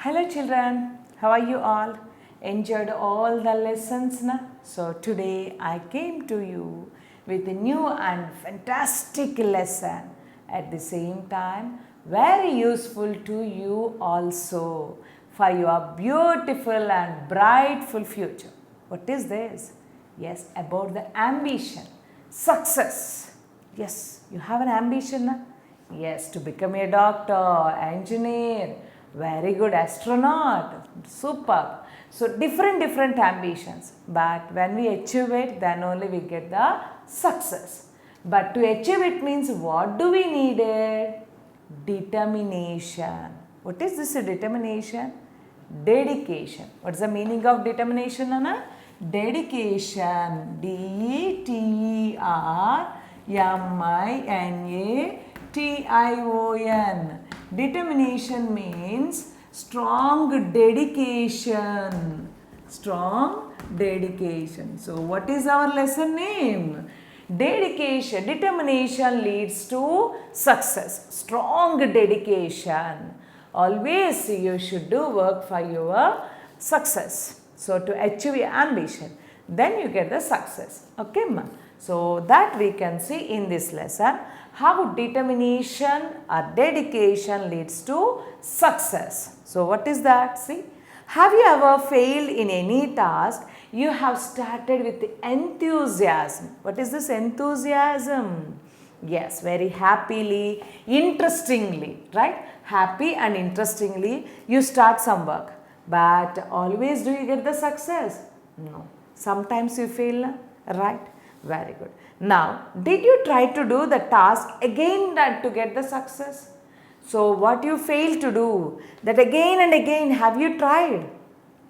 Hello children, how are you all? Enjoyed all the lessons na? So today I came to you with a new and fantastic lesson. At the same time, very useful to you also for your beautiful and brightful future. What is this? Yes, about the ambition, success. Yes, you have an ambition na? Yes, to become a doctor, engineer, very good astronaut, superb. So different ambitions, but when we achieve it, then only we get the success. But to achieve it means what do we need? Determination. What is this determination? Dedication. What's the meaning of determination, Anna? Dedication. Determination. Determination means strong dedication. Strong dedication. So what is our lesson name? Dedication. Determination leads to success. Strong dedication. Always you should do work for your success. So to achieve your ambition, then you get the success. Okay, ma? So that we can see in this lesson how determination or dedication leads to success. So what is that? See, have you ever failed in any task? You have started with enthusiasm. What is this enthusiasm? Yes, very happily, interestingly, right? Happy and interestingly, you start some work. But always do you get the success? No. Sometimes you fail, right? Very good. Now, did you try to do the task again to get the success? So, what you failed to do, that again and again, have you tried?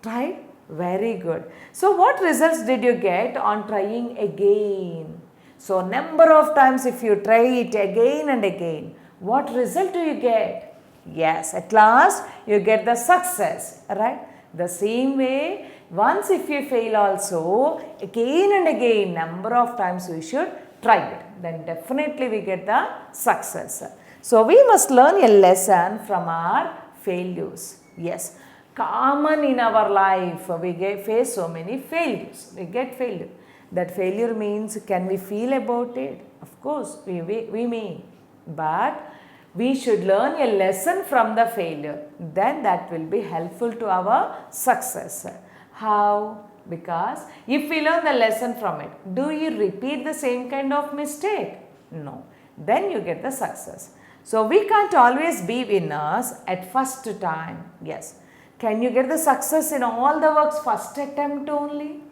Tried? Very good. So, what results did you get on trying again? So, number of times if you try it again and again, what result do you get? Yes, at last you get the success, right? The same way, once if you fail also, again and again, number of times we should try it. Then definitely we get the success. So we must learn a lesson from our failures. Yes, common in our life, we face so many failures. We get failure. That failure means, can we feel about it? Of course, we may. But we should learn a lesson from the failure. Then that will be helpful to our success. How? Because if we learn the lesson from it, do you repeat the same kind of mistake? No. Then you get the success. So we can't always be winners at first time. Yes. Can you get the success in all the works first attempt only?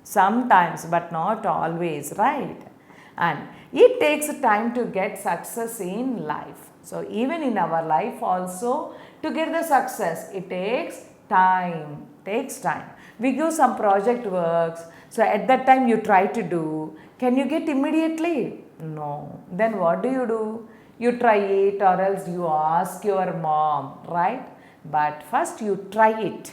Sometimes, but not always, right? And it takes time to get success in life. So even in our life also, to get the success, it takes time. We give some project works. So at that time you try to do. Can you get immediately? No. Then what do? You try it, or else you ask your mom, right? But first you try it.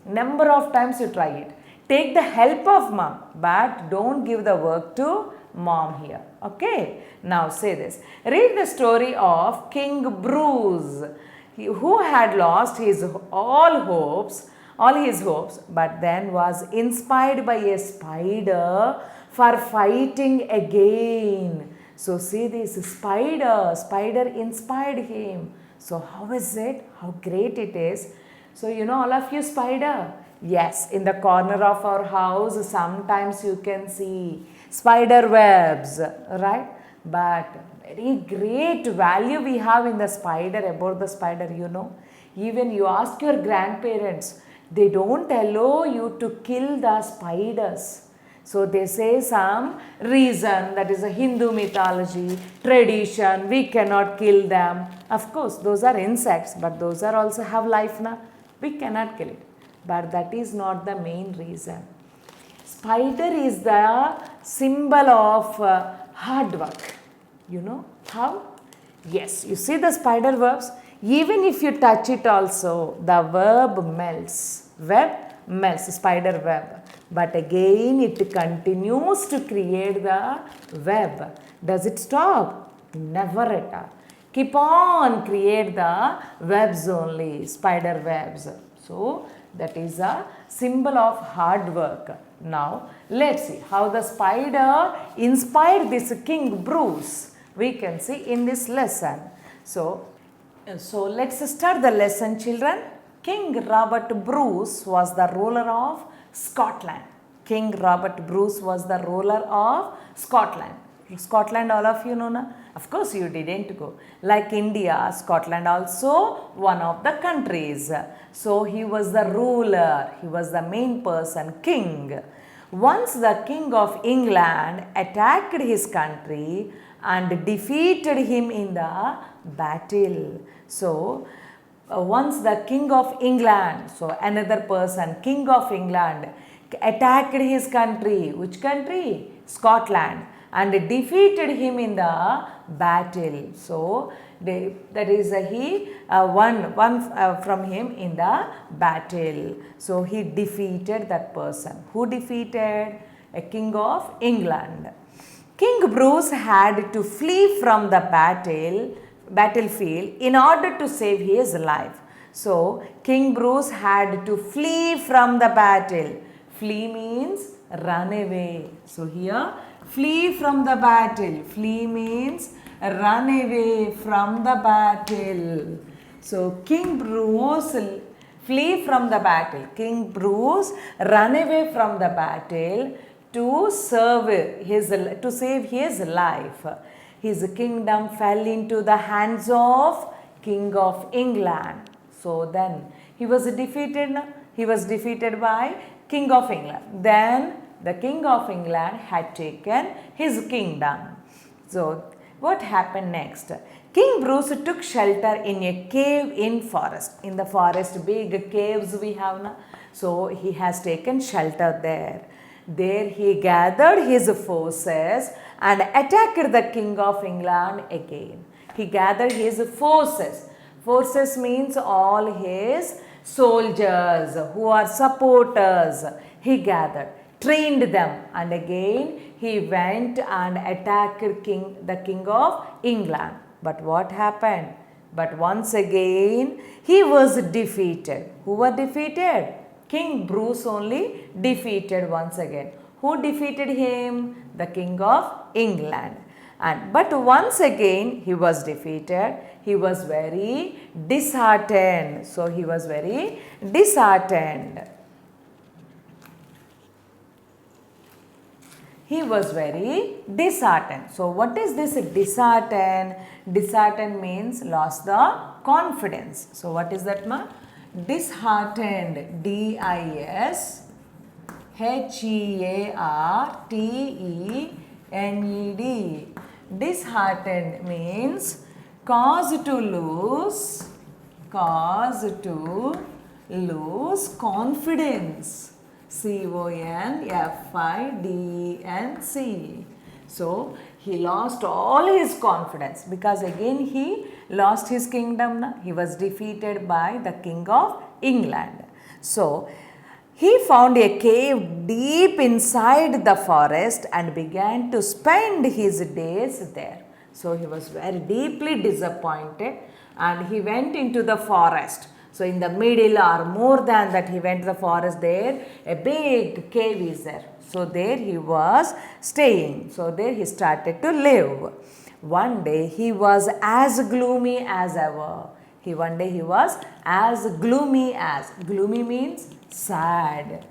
Number of times you try it. Take the help of mom, but don't give the work to mom here. Okay, now say this. Read the story of King Bruce, who had lost all his hopes, but then was inspired by a spider for fighting again. So see this, spider inspired him. So how is it? How great it is. So you know all of you spider? Yes, in the corner of our house sometimes you can see spider webs, right? But very great value we have in the spider, about the spider, you know. Even you ask your grandparents, they don't allow you to kill the spiders. So they say some reason, that is a Hindu mythology, tradition, we cannot kill them. Of course, those are insects, but those are also have life now. We cannot kill it. But that is not the main reason. Spider is the symbol of hard work. You know how? Yes, you see the spider webs? Even if you touch it also, the web melts. Web melts, spider web. But again it continues to create the web. Does it stop? Never at all. keep on create the webs only, spider webs. So that is a symbol of hard work. Now let's see how the spider inspired this King Bruce. We can see in this lesson. So let's start the lesson, children. King Robert Bruce was the ruler of Scotland. King Robert Bruce was the ruler of Scotland. Scotland, all of you know, na? Of course, you didn't go. Like India, Scotland also one of the countries. So he was the ruler. He was the main person, king. Once the King of England attacked his country and defeated him in the battle. So once the King of England, so another person, King of England, attacked his country. Which country? Scotland. And defeated him in the battle. So that is he won from him in the battle. So he defeated that person. Who defeated? A King of England. King Bruce had to flee from the battlefield in order to save his life. So King Bruce had to flee from the battle. Flee means run away. So here flee from the battle. Flee means run away from the battle. So King Bruce flee from the battle. King Bruce run away from the battle to save his life. His kingdom fell into the hands of King of England. So then he was defeated. He was defeated by King of England. Then the King of England had taken his kingdom. So what happened next? King Bruce took shelter in a cave in forest. In the forest, big caves we have now. So he has taken shelter there. There he gathered his forces and attacked the King of England again. He gathered his forces. Forces means all his soldiers who are supporters. He gathered, trained them, and again he went and attacked the King of England. But what happened? But once again he was defeated. Who were defeated? King Bruce only defeated once again. Who defeated him? The King of England. But once again he was defeated. He was very disheartened. So he was very disheartened. He was very disheartened. So what is this disheartened? Disheartened means lost the confidence. So what is that, ma? Disheartened. D-I-S-H-E-A-R-T-E-N-E-D. Disheartened means cause to lose confidence. C-O-N-F-I-D-E-N-C. So he lost all his confidence because again he lost his kingdom. He was defeated by the King of England. So he found a cave deep inside the forest and began to spend his days there. So he was very deeply disappointed and he went into the forest. So in the middle or more than that he went to the forest. There a big cave is there. So there he was staying. So there he started to live. One day he was as gloomy as ever. One day he was as gloomy as. Gloomy means sad.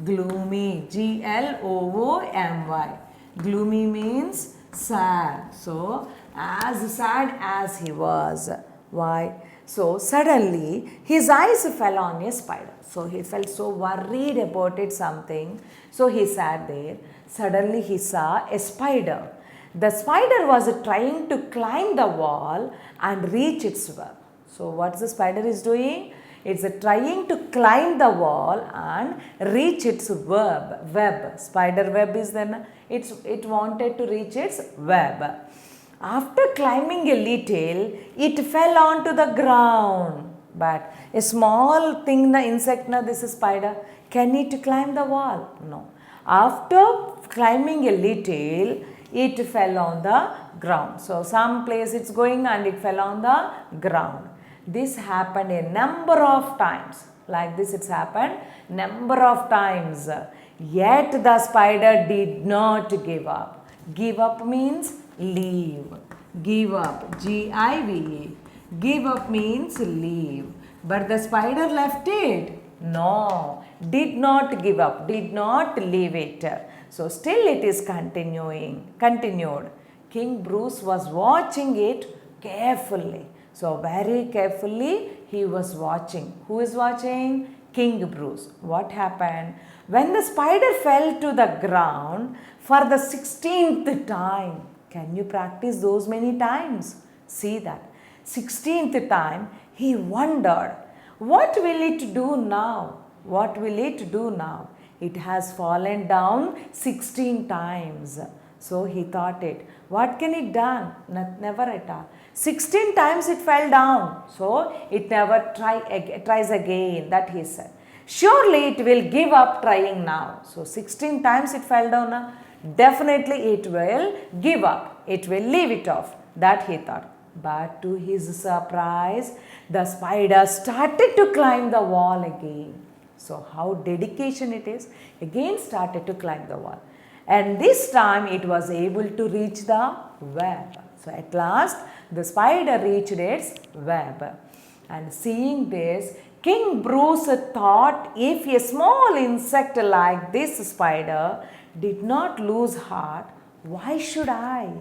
Gloomy. G-L-O-O-M-Y. Gloomy means sad. So as sad as he was. Why? So suddenly his eyes fell on a spider. So he felt so worried about it something. So he sat there. Suddenly he saw a spider. The spider was trying to climb the wall and reach its web. So what the spider is doing? It's trying to climb the wall and reach its web. Spider web is then it wanted to reach its web. After climbing a little, it fell onto the ground. But a small thing, the insect, this is spider, can it climb the wall? No. After climbing a little, it fell on the ground. So some place it's going and it fell on the ground. This happened a number of times. Like this it's happened number of times. Yet the spider did not give up. Give up means leave. Give up. G-I-V-E. Give up means leave. But the spider left it. No. Did not give up. Did not leave it. So still it is continued. King Bruce was watching it carefully. So very carefully he was watching. Who is watching? King Bruce. What happened? When the spider fell to the ground for the 16th time. Can you practice those many times? See that. 16th time he wondered, what will it do now? What will it do now? It has fallen down 16 times. So he thought it. What can it done? Never at all. 16 times it fell down. So it never tries again. That he said. Surely it will give up trying now. So 16 times it fell down. Definitely it will give up. It will leave it off. That he thought. But to his surprise, the spider started to climb the wall again. So how dedication it is. Again started to climb the wall. And this time it was able to reach the web. So at last the spider reached its web. And seeing this, King Bruce thought, if a small insect like this spider did not lose heart, why should I?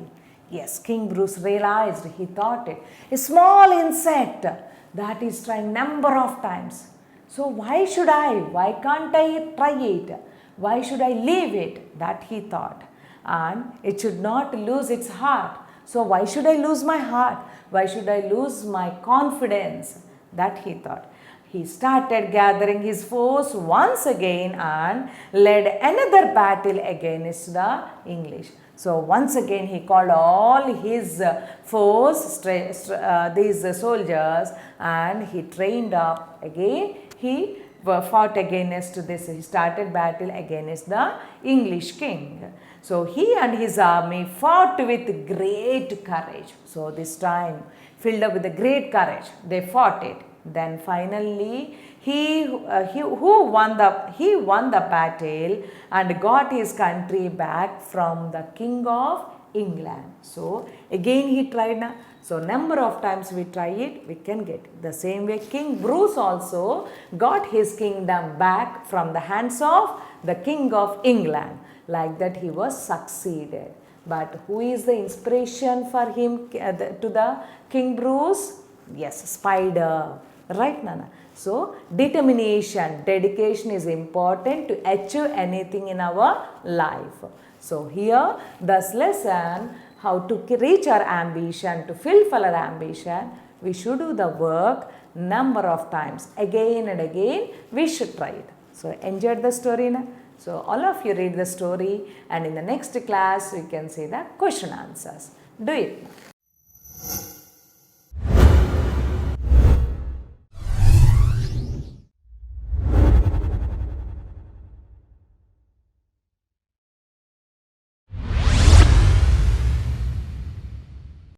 Yes, King Bruce realized, he thought it. A small insect that is tried number of times. So why should I? Why can't I try it? Why should I leave it? That he thought. And it should not lose its heart. So why should I lose my heart? Why should I lose my confidence? That he thought. He started gathering his force once again and led another battle against the English. So once again he called all his force, these soldiers, and he trained up again. He fought against this. He started battle against the English king. So he and his army fought with great courage. So this time filled up with a great courage, they fought it. Then finally he won the battle and got his country back from the King of England. So again he tried. So number of times we try it, we can get it. The same way King Bruce also got his kingdom back from the hands of the King of England. Like that he was succeeded. But who is the inspiration for him to the King Bruce? Yes, spider. Right, Nana? So, determination, dedication is important to achieve anything in our life. So, here this lesson, how to reach our ambition, to fulfill our ambition, we should do the work number of times. Again and again, we should try it. So, enjoyed the story, na? So, all of you read the story and in the next class, we can see the question answers. Do it.